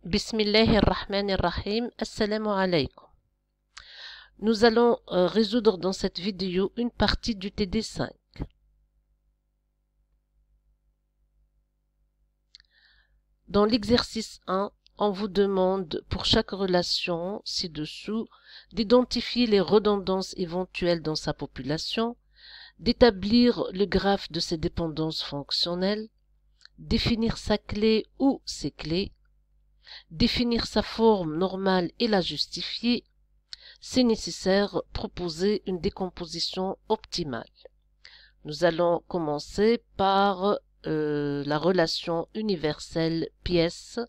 Bismillahirrahmanirrahim. Assalamu alaikum. Nous allons résoudre dans cette vidéo une partie du TD5. Dans l'exercice 1, on vous demande pour chaque relation ci-dessous d'identifier les redondances éventuelles dans sa population, d'établir le graphe de ses dépendances fonctionnelles, définir sa clé ou ses clés, définir sa forme normale et la justifier, c'est nécessaire, proposer une décomposition optimale. Nous allons commencer par la relation universelle pièce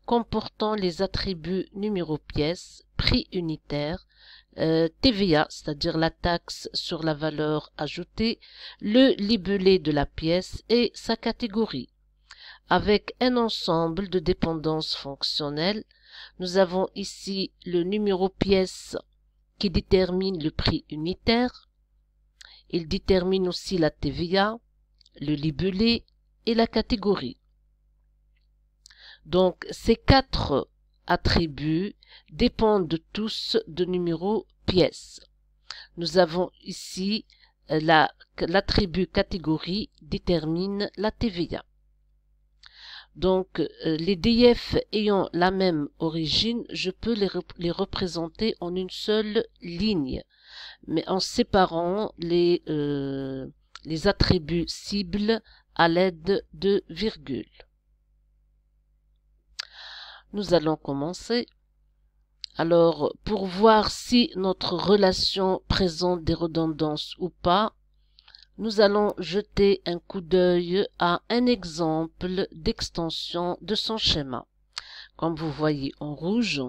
comportant les attributs numéro pièce, prix unitaire, TVA, c'est-à-dire la taxe sur la valeur ajoutée, le libellé de la pièce et sa catégorie. Avec un ensemble de dépendances fonctionnelles, nous avons ici le numéro pièce qui détermine le prix unitaire. Il détermine aussi la TVA, le libellé et la catégorie. Donc, ces quatre attributs dépendent tous de numéro pièce. Nous avons ici l'attribut catégorie détermine la TVA. Donc, les DF ayant la même origine, je peux les représenter en une seule ligne, mais en séparant les attributs cibles à l'aide de virgules. Nous allons commencer. Alors, pour voir si notre relation présente des redondances ou pas, nous allons jeter un coup d'œil à un exemple d'extension de son schéma. Comme vous voyez en rouge,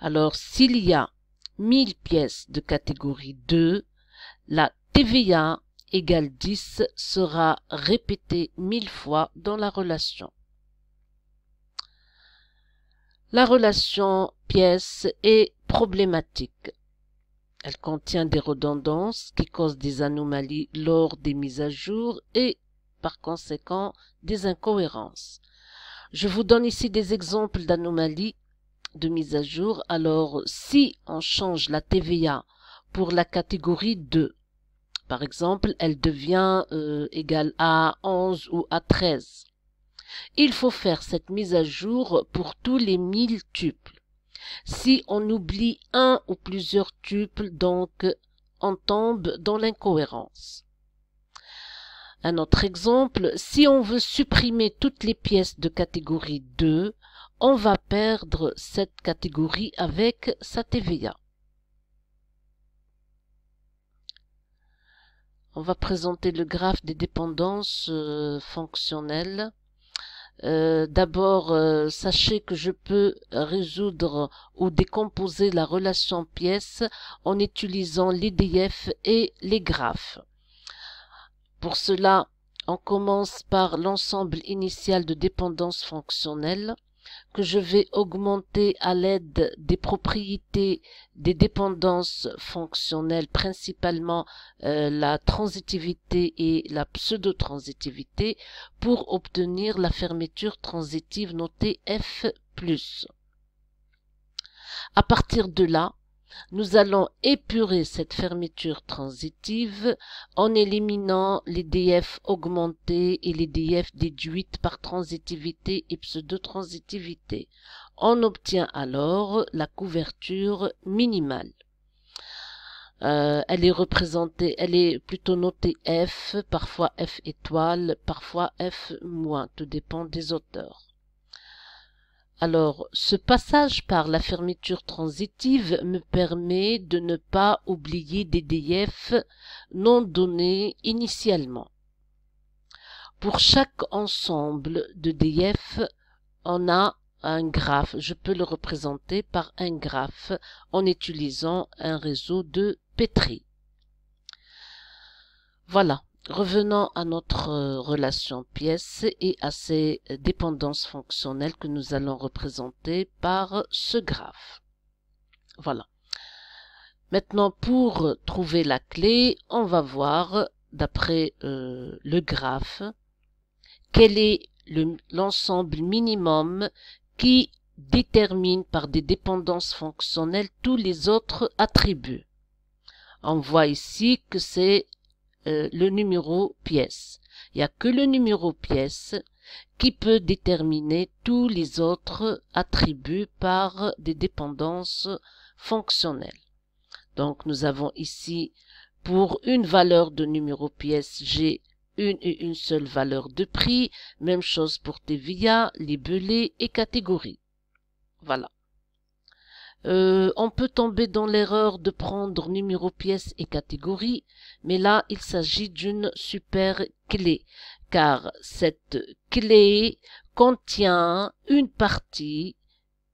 alors s'il y a 1000 pièces de catégorie 2, la TVA égale 10 sera répétée 1000 fois dans la relation. La relation pièce est problématique. Elle contient des redondances qui causent des anomalies lors des mises à jour et, par conséquent, des incohérences. Je vous donne ici des exemples d'anomalies de mise à jour. Alors, si on change la TVA pour la catégorie 2, par exemple, elle devient égale à 11 ou à 13. Il faut faire cette mise à jour pour tous les 1000 tuples. Si on oublie un ou plusieurs tuples, donc on tombe dans l'incohérence. Un autre exemple, si on veut supprimer toutes les pièces de catégorie 2, on va perdre cette catégorie avec sa TVA. On va présenter le graphe des dépendances fonctionnelles. D'abord, sachez que je peux résoudre ou décomposer la relation pièce en utilisant les DF et les graphes. Pour cela, on commence par l'ensemble initial de dépendances fonctionnelles que je vais augmenter à l'aide des propriétés des dépendances fonctionnelles, principalement la transitivité et la pseudo-transitivité, pour obtenir la fermeture transitive notée F+. À partir de là, nous allons épurer cette fermeture transitive en éliminant les DF augmentées et les DF déduites par transitivité et pseudo-transitivité. On obtient alors la couverture minimale. Elle est représentée, elle est plutôt notée F, parfois F étoile, parfois F-, tout dépend des auteurs. Alors, ce passage par la fermeture transitive me permet de ne pas oublier des DF non donnés initialement. Pour chaque ensemble de DF, on a un graphe. Je peux le représenter par un graphe en utilisant un réseau de Petri. Voilà. Revenons à notre relation pièce et à ses dépendances fonctionnelles que nous allons représenter par ce graphe. Voilà. Maintenant, pour trouver la clé, on va voir, d'après le graphe, quel est l'ensemble minimum qui détermine par des dépendances fonctionnelles tous les autres attributs. On voit ici que c'est le numéro pièce. Il n'y a que le numéro pièce qui peut déterminer tous les autres attributs par des dépendances fonctionnelles. Donc nous avons ici, pour une valeur de numéro pièce, j'ai une et une seule valeur de prix. Même chose pour TVA, libellé et catégorie. Voilà. On peut tomber dans l'erreur de prendre numéro pièce et catégorie, mais là il s'agit d'une super clé, car cette clé contient une partie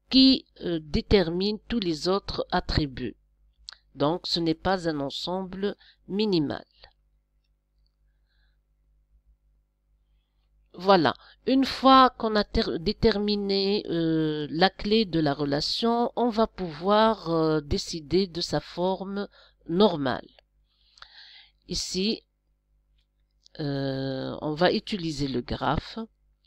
qui détermine tous les autres attributs. Donc ce n'est pas un ensemble minimal. Voilà, une fois qu'on a déterminé la clé de la relation, on va pouvoir décider de sa forme normale. Ici, on va utiliser le graphe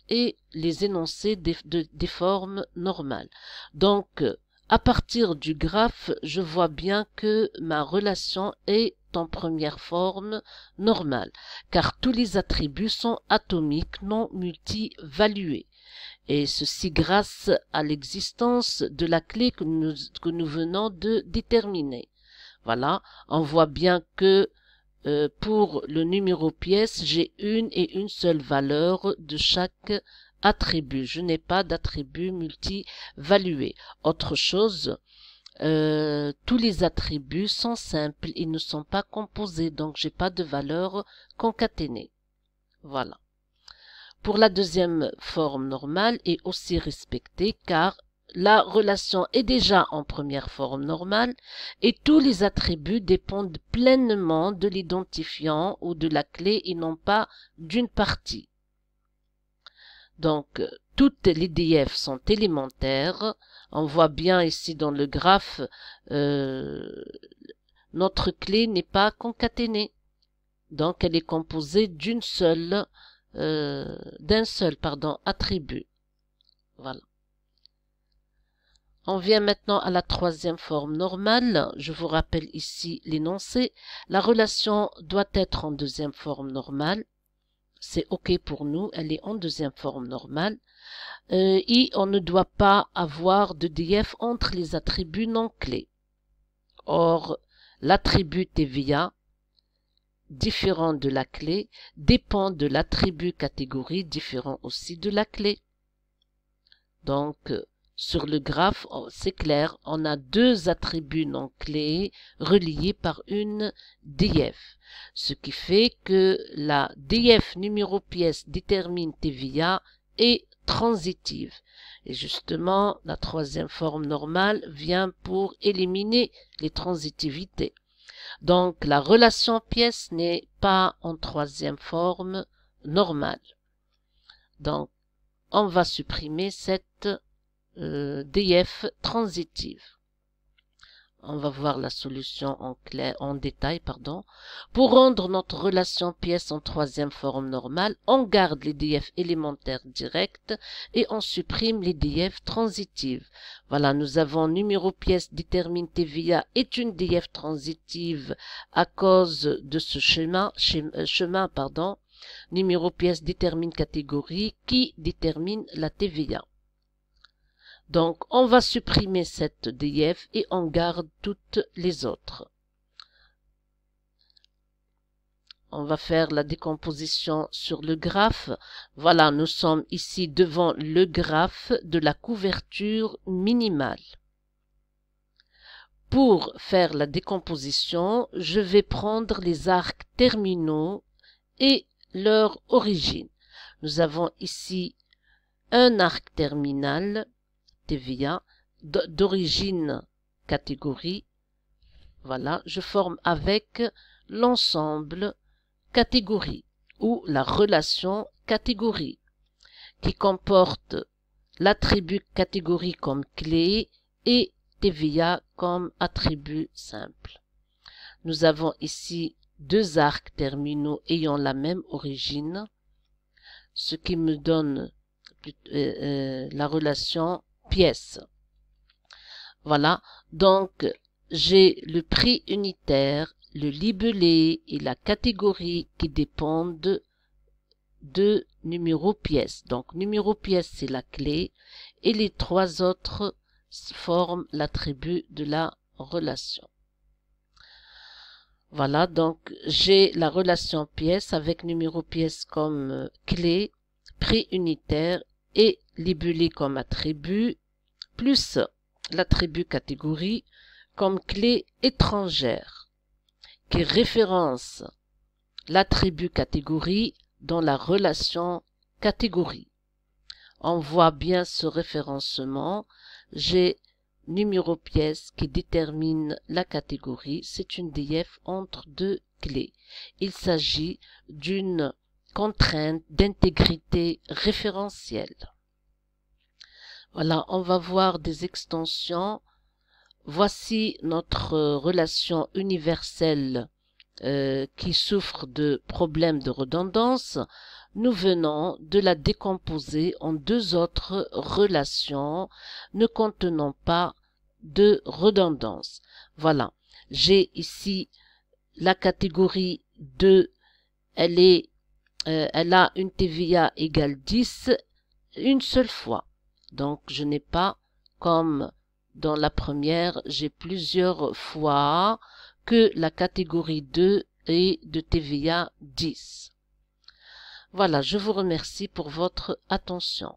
et les énoncés des formes normales. Donc, à partir du graphe, je vois bien que ma relation est en première forme normale, car tous les attributs sont atomiques, non multivalués, et ceci grâce à l'existence de la clé que nous venons de déterminer. Voilà, on voit bien que pour le numéro pièce, j'ai une et une seule valeur de chaque attribut. Je n'ai pas d'attribut multivalué. Autre chose, tous les attributs sont simples, ils ne sont pas composés, donc j'ai pas de valeur concaténée. Voilà. Pour la deuxième forme normale est aussi respectée, car la relation est déjà en première forme normale et tous les attributs dépendent pleinement de l'identifiant ou de la clé et non pas d'une partie. Donc, toutes les DF sont élémentaires. On voit bien ici dans le graphe, notre clé n'est pas concaténée. Donc, elle est composée d'un seul attribut. Voilà. On vient maintenant à la troisième forme normale. Je vous rappelle ici l'énoncé. La relation doit être en deuxième forme normale. C'est OK pour nous, elle est en deuxième forme normale. Et on ne doit pas avoir de DF entre les attributs non clés. Or, l'attribut TVA, différent de la clé, dépend de l'attribut catégorie, différent aussi de la clé. Donc, sur le graphe, c'est clair, on a deux attributs non clés reliés par une DF. Ce qui fait que la DF numéro pièce détermine TVA est transitive. Et justement, la troisième forme normale vient pour éliminer les transitivités. Donc, la relation pièce n'est pas en troisième forme normale. Donc, on va supprimer cette DF transitive. On va voir la solution en détail. Pour rendre notre relation pièce en troisième forme normale, on garde les DF élémentaires directes et on supprime les DF transitives. Voilà, nous avons numéro pièce détermine TVA est une DF transitive à cause de ce chemin, numéro pièce détermine catégorie qui détermine la TVA. Donc, on va supprimer cette DF et on garde toutes les autres. On va faire la décomposition sur le graphe. Voilà, nous sommes ici devant le graphe de la couverture minimale. Pour faire la décomposition, je vais prendre les arcs terminaux et leur origine. Nous avons ici un arc terminal TVA d'origine catégorie. Voilà, je forme avec l'ensemble catégorie ou la relation catégorie qui comporte l'attribut catégorie comme clé et TVA comme attribut simple. Nous avons ici deux arcs terminaux ayant la même origine, ce qui me donne la relation pièce. Voilà, donc j'ai le prix unitaire, le libellé et la catégorie qui dépendent de numéro pièce. Donc numéro pièce c'est la clé et les trois autres forment l'attribut de la relation. Voilà, donc j'ai la relation pièce avec numéro pièce comme clé, prix unitaire et libellé comme attribut, plus l'attribut catégorie comme clé étrangère, qui référence l'attribut catégorie dans la relation catégorie. On voit bien ce référencement. J'ai numéro pièce qui détermine la catégorie. C'est une DF entre deux clés. Il s'agit d'une contrainte d'intégrité référentielle. Voilà, on va voir des extensions. Voici notre relation universelle qui souffre de problèmes de redondance. Nous venons de la décomposer en deux autres relations ne contenant pas de redondance. Voilà, j'ai ici la catégorie 2, elle a une TVA égale 10 une seule fois. Donc je n'ai pas, comme dans la première, j'ai plusieurs fois que la catégorie 2 est de TVA 10. Voilà, je vous remercie pour votre attention.